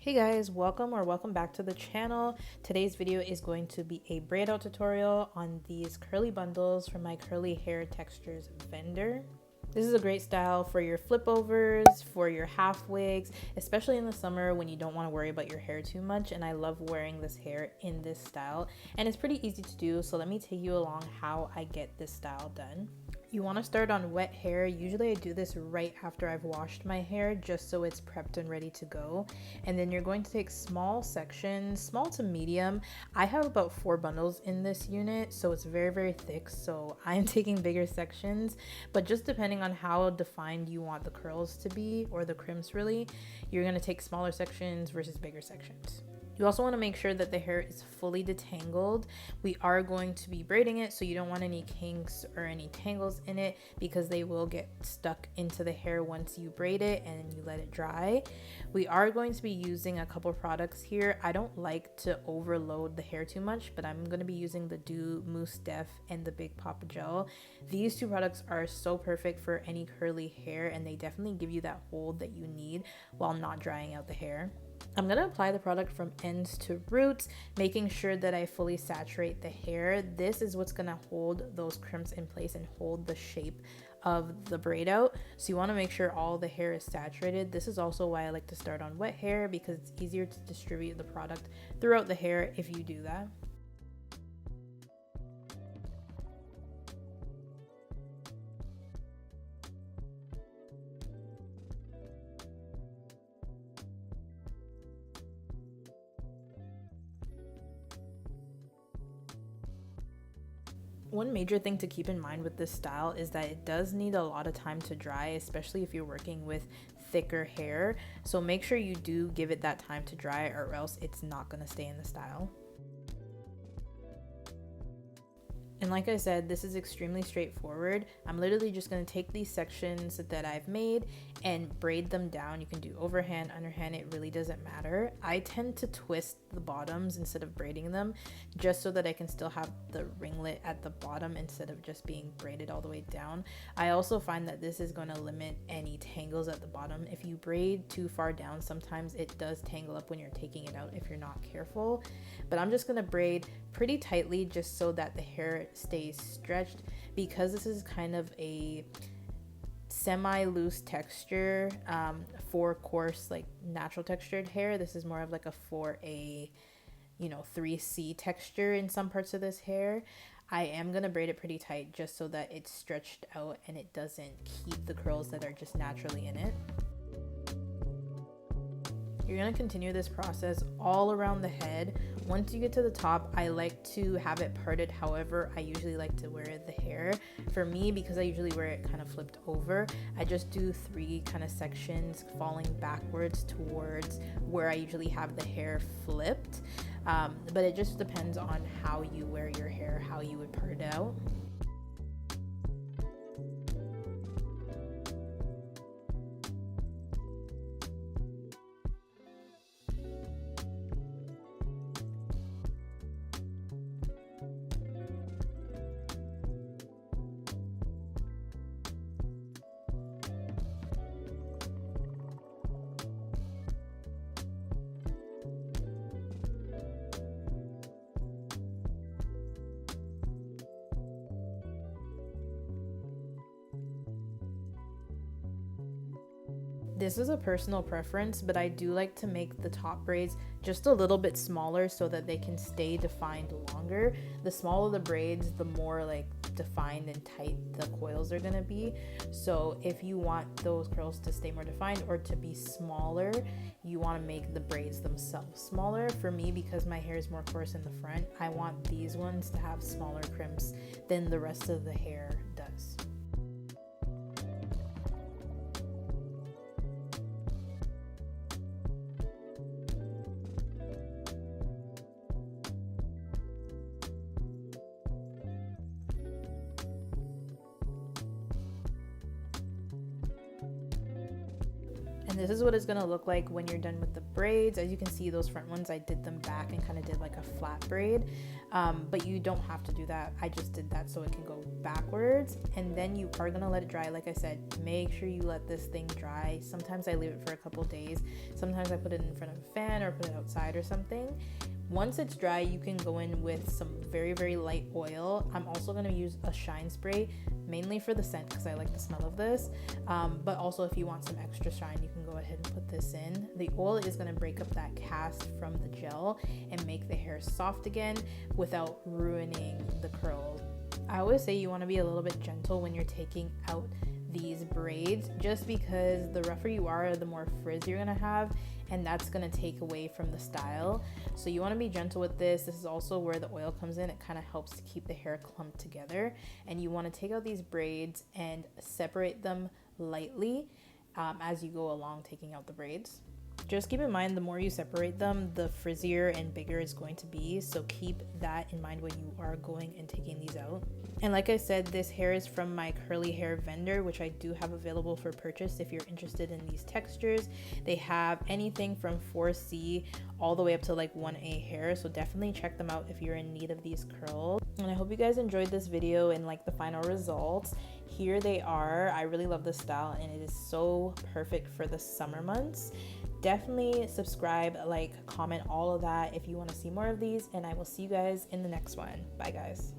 Hey guys, welcome back to the channel. Today's video is going to be a braid out tutorial on these curly bundles from my curly hair textures vendor. This is a great style for your flip overs, for your half wigs, especially in the summer when you don't want to worry about your hair too much. And I love wearing this hair in this style, and it's pretty easy to do. So let me take you along how I get this style done. You want to start on wet hair. Usually I do this right after I've washed my hair, just so it's prepped and ready to go. And then you're going to take small sections, small to medium. I have about 4 bundles in this unit, so it's very thick, so I'm taking bigger sections. But just depending on how defined you want the curls to be, or the crimps really, you're going to take smaller sections versus bigger sections. You also want to make sure that the hair is fully detangled. We are going to be braiding it, so you don't want any kinks or any tangles in it, because they will get stuck into the hair once you braid it and you let it dry. We are going to be using a couple products here. I don't like to overload the hair too much, but I'm going to be using the Doux Mousse and the Big Poppa Gel. These 2 products are so perfect for any curly hair, and they definitely give you that hold that you need while not drying out the hair. I'm going to apply the product from ends to roots, making sure that I fully saturate the hair. This is what's going to hold those crimps in place and hold the shape of the braid out. So you want to make sure all the hair is saturated. This is also why I like to start on wet hair, because it's easier to distribute the product throughout the hair if you do that. One major thing to keep in mind with this style is that it does need a lot of time to dry, especially if you're working with thicker hair. So make sure you do give it that time to dry, or else it's not going to stay in the style. And like I said, this is extremely straightforward. I'm literally just going to take these sections that I've made and braid them down. You can do overhand, underhand, it really doesn't matter. I tend to twist the bottoms instead of braiding them, just so that I can still have the ringlet at the bottom instead of just being braided all the way down. I also find that this is going to limit any tangles at the bottom. If you braid too far down, sometimes it does tangle up when you're taking it out if you're not careful. But I'm just going to braid pretty tightly just so that the hair stays stretched, because this is kind of a semi-loose texture for coarse, like natural textured hair. This is more of like a 4A, 3C texture in some parts of this hair. I am going to braid it pretty tight just so that it's stretched out and it doesn't keep the curls that are just naturally in it. You're going to continue this process all around the head. Once you get to the top, I like to have it parted. However, I usually like to wear the hair. For me, because I usually wear it kind of flipped over, I just do 3 kind of sections falling backwards towards where I usually have the hair flipped. But it just depends on how you wear your hair, how you would part it out. This is a personal preference, but I do like to make the top braids just a little bit smaller so that they can stay defined longer. The smaller the braids, the more like defined and tight the coils are gonna be. So if you want those curls to stay more defined or to be smaller, you want to make the braids themselves smaller. For me, because my hair is more coarse in the front, I want these ones to have smaller crimps than the rest of the hair does. This is what it's gonna look like when you're done with the braids. As you can see, those front ones, I did them back and kind of did like a flat braid, but you don't have to do that. I just did that so it can go backwards, and then you are gonna let it dry. Like I said, make sure you let this thing dry. Sometimes I leave it for a couple days. Sometimes I put it in front of a fan or put it outside or something. Once it's dry, you can go in with some very, very light oil. I'm also going to use a shine spray, mainly for the scent because I like the smell of this. But also if you want some extra shine, you can go ahead and put this in. The oil is going to break up that cast from the gel and make the hair soft again without ruining the curls. I always say you want to be a little bit gentle when you're taking out these braids, just because the rougher you are, the more frizz you're gonna have, and that's gonna take away from the style. So you want to be gentle with this. This is also where the oil comes in. It kind of helps to keep the hair clumped together, and you want to take out these braids and separate them lightly as you go along taking out the braids. Just keep in mind, the more you separate them, the frizzier and bigger it's going to be. So keep that in mind when you are going and taking these out. And like I said, this hair is from my curly hair vendor, which I do have available for purchase if you're interested in these textures. They have anything from 4C all the way up to like 1A hair. So definitely check them out if you're in need of these curls. And I hope you guys enjoyed this video and like the final results. Here they are. I really love this style and it is so perfect for the summer months. Definitely subscribe, like, comment, all of that if you want to see more of these, and I will see you guys in the next one. Bye guys.